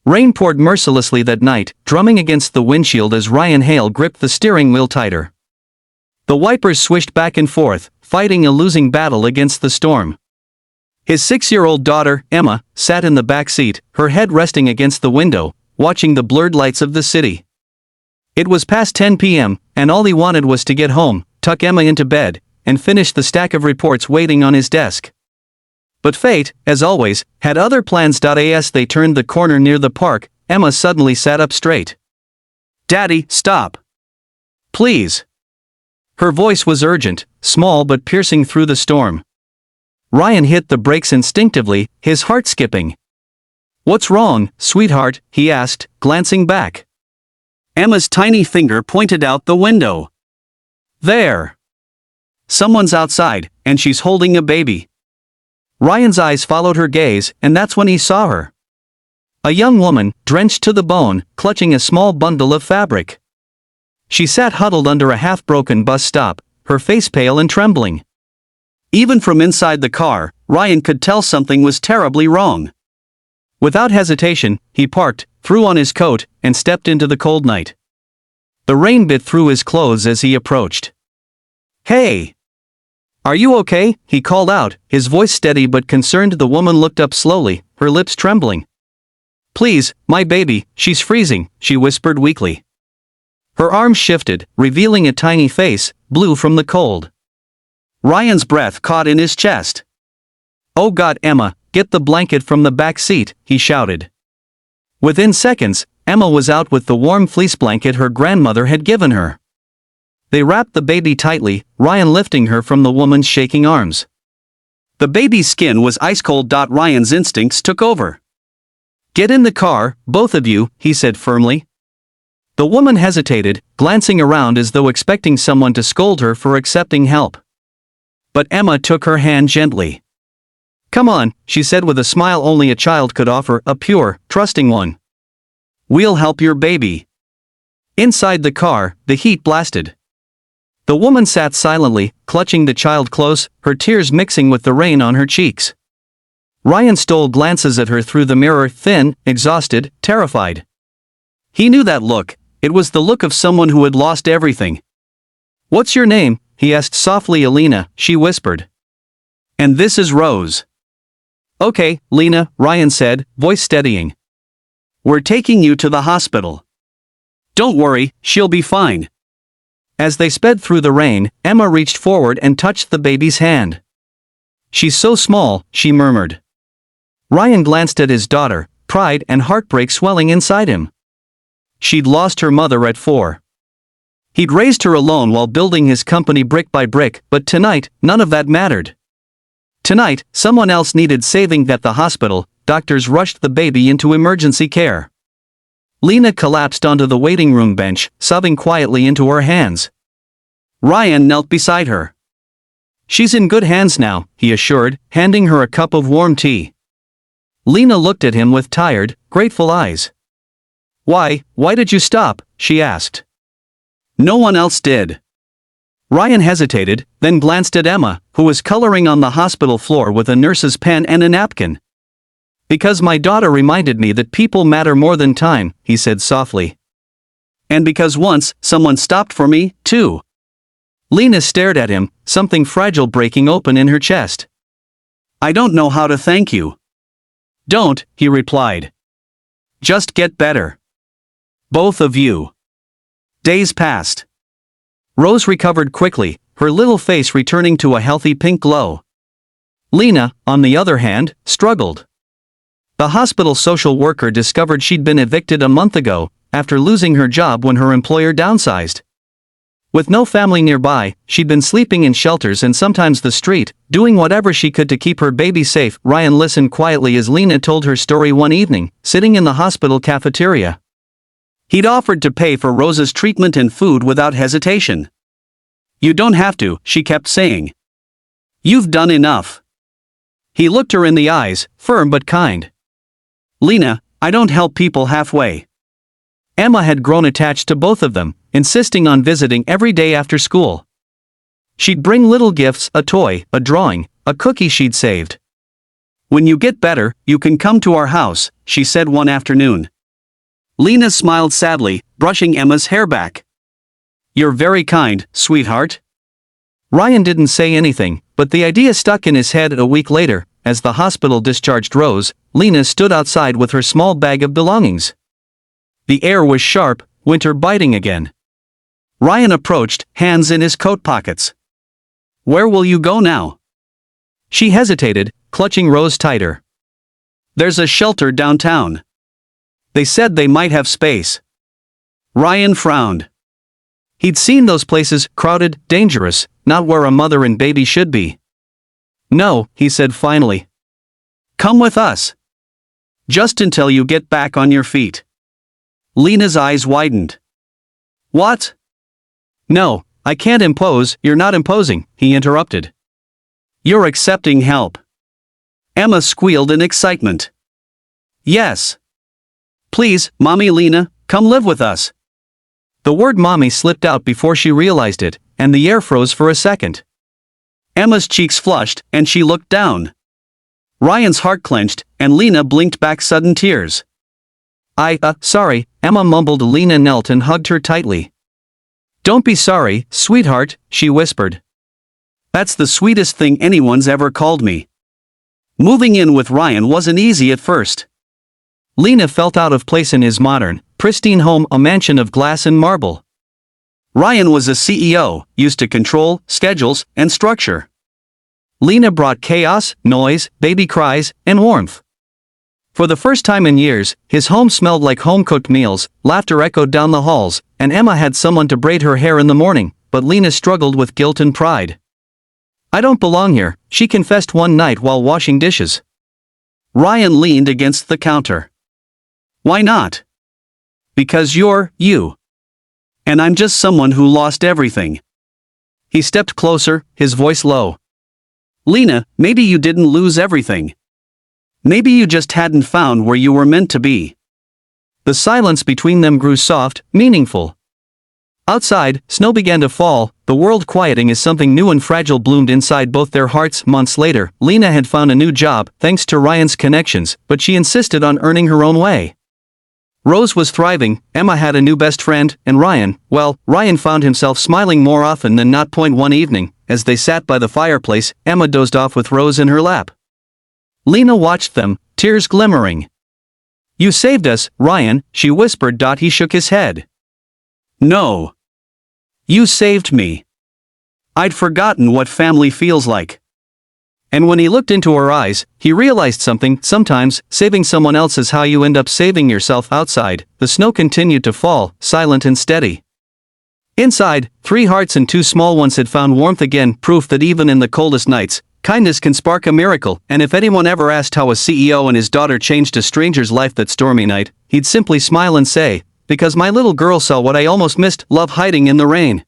Rain poured mercilessly that night, drumming against the windshield as Ryan Hale gripped the steering wheel tighter. The wipers swished back and forth, fighting a losing battle against the storm. His 6-year-old daughter, Emma, sat in the back seat, her head resting against the window, watching the blurred lights of the city. It was past 10 p.m., and all he wanted was to get home, tuck Emma into bed, and finish the stack of reports waiting on his desk. But fate, as always, had other plans. As they turned the corner near the park, Emma suddenly sat up straight. "Daddy, stop! Please!" Her voice was urgent, small but piercing through the storm. Ryan hit the brakes instinctively, his heart skipping. "What's wrong, sweetheart?" he asked, glancing back. Emma's tiny finger pointed out the window. "There! Someone's outside, and she's holding a baby." Ryan's eyes followed her gaze, and that's when he saw her. A young woman, drenched to the bone, clutching a small bundle of fabric. She sat huddled under a half-broken bus stop, her face pale and trembling. Even from inside the car, Ryan could tell something was terribly wrong. Without hesitation, he parked, threw on his coat, and stepped into the cold night. The rain bit through his clothes as he approached. "Hey! Are you okay?" he called out, his voice steady but concerned. The woman looked up slowly, her lips trembling. "Please, my baby, she's freezing," she whispered weakly. Her arms shifted, revealing a tiny face, blue from the cold. Ryan's breath caught in his chest. "Oh God, Emma, get the blanket from the back seat," he shouted. Within seconds, Emma was out with the warm fleece blanket her grandmother had given her. They wrapped the baby tightly, Ryan lifting her from the woman's shaking arms. The baby's skin was ice cold. Ryan's instincts took over. "Get in the car, both of you," he said firmly. The woman hesitated, glancing around as though expecting someone to scold her for accepting help. But Emma took her hand gently. "Come on," she said with a smile only a child could offer, a pure, trusting one. "We'll help your baby." Inside the car, the heat blasted. The woman sat silently, clutching the child close, her tears mixing with the rain on her cheeks. Ryan stole glances at her through the mirror, thin, exhausted, terrified. He knew that look. It was the look of someone who had lost everything. "What's your name?" he asked softly. "Alina," she whispered. "And this is Rose." "Okay, Lena," Ryan said, voice steadying. "We're taking you to the hospital. Don't worry, she'll be fine." As they sped through the rain, Emma reached forward and touched the baby's hand. "She's so small," she murmured. Ryan glanced at his daughter, pride and heartbreak swelling inside him. She'd lost her mother at 4. He'd raised her alone while building his company brick by brick, but tonight, none of that mattered. Tonight, someone else needed saving. At the hospital, doctors rushed the baby into emergency care. Lena collapsed onto the waiting room bench, sobbing quietly into her hands. Ryan knelt beside her. "She's in good hands now," he assured, handing her a cup of warm tea. Lena looked at him with tired, grateful eyes. Why did you stop?" she asked. "No one else did." Ryan hesitated, then glanced at Emma, who was coloring on the hospital floor with a nurse's pen and a napkin. "Because my daughter reminded me that people matter more than time," he said softly. "And because once, someone stopped for me, too." Lena stared at him, something fragile breaking open in her chest. "I don't know how to thank you." "Don't," he replied. "Just get better. Both of you." Days passed. Rose recovered quickly, her little face returning to a healthy pink glow. Lena, on the other hand, struggled. The hospital social worker discovered she'd been evicted a month ago, after losing her job when her employer downsized. With no family nearby, she'd been sleeping in shelters and sometimes the street, doing whatever she could to keep her baby safe. Ryan listened quietly as Lena told her story one evening, sitting in the hospital cafeteria. He'd offered to pay for Rose's treatment and food without hesitation. "You don't have to," she kept saying. "You've done enough." He looked her in the eyes, firm but kind. "Lena, I don't help people halfway." Emma had grown attached to both of them, insisting on visiting every day after school. She'd bring little gifts, a toy, a drawing, a cookie she'd saved. "When you get better, you can come to our house," she said one afternoon. Lena smiled sadly, brushing Emma's hair back. "You're very kind, sweetheart." Ryan didn't say anything, but the idea stuck in his head. A week later, as the hospital discharged Rose, Lena stood outside with her small bag of belongings. The air was sharp, winter biting again. Ryan approached, hands in his coat pockets. "Where will you go now?" She hesitated, clutching Rose tighter. "There's a shelter downtown. They said they might have space." Ryan frowned. He'd seen those places, crowded, dangerous, not where a mother and baby should be. "No," he said finally. "Come with us. Just until you get back on your feet." Lena's eyes widened. "What?" "No, I can't impose." "You're not imposing," he interrupted. "You're accepting help." Emma squealed in excitement. "Yes. Please, Mommy Lena, come live with us." The word mommy slipped out before she realized it, and the air froze for a second. Emma's cheeks flushed, and she looked down. Ryan's heart clenched, and Lena blinked back sudden tears. Sorry," Emma mumbled. Lena knelt and hugged her tightly. "Don't be sorry, sweetheart," she whispered. "That's the sweetest thing anyone's ever called me." Moving in with Ryan wasn't easy at first. Lena felt out of place in his modern, pristine home, a mansion of glass and marble. Ryan was a CEO, used to control, schedules, and structure. Lena brought chaos, noise, baby cries, and warmth. For the first time in years, his home smelled like home-cooked meals, laughter echoed down the halls, and Emma had someone to braid her hair in the morning, but Lena struggled with guilt and pride. "I don't belong here," she confessed one night while washing dishes. Ryan leaned against the counter. "Why not?" "Because you're you. And I'm just someone who lost everything." He stepped closer, his voice low. "Lena, maybe you didn't lose everything. Maybe you just hadn't found where you were meant to be." The silence between them grew soft, meaningful. Outside, snow began to fall, the world quieting as something new and fragile bloomed inside both their hearts. Months later, Lena had found a new job, thanks to Ryan's connections, but she insisted on earning her own way. Rose was thriving, Emma had a new best friend, and Ryan found himself smiling more often than not. One evening, as they sat by the fireplace, Emma dozed off with Rose in her lap. Lena watched them, tears glimmering. "You saved us, Ryan," she whispered. He shook his head. "No. You saved me. I'd forgotten what family feels like." And when he looked into her eyes, he realized something. Sometimes, saving someone else is how you end up saving yourself. Outside, the snow continued to fall, silent and steady. Inside, 3 hearts and 2 small ones had found warmth again, proof that even in the coldest nights, kindness can spark a miracle. And if anyone ever asked how a CEO and his daughter changed a stranger's life that stormy night, he'd simply smile and say, "Because my little girl saw what I almost missed, love hiding in the rain."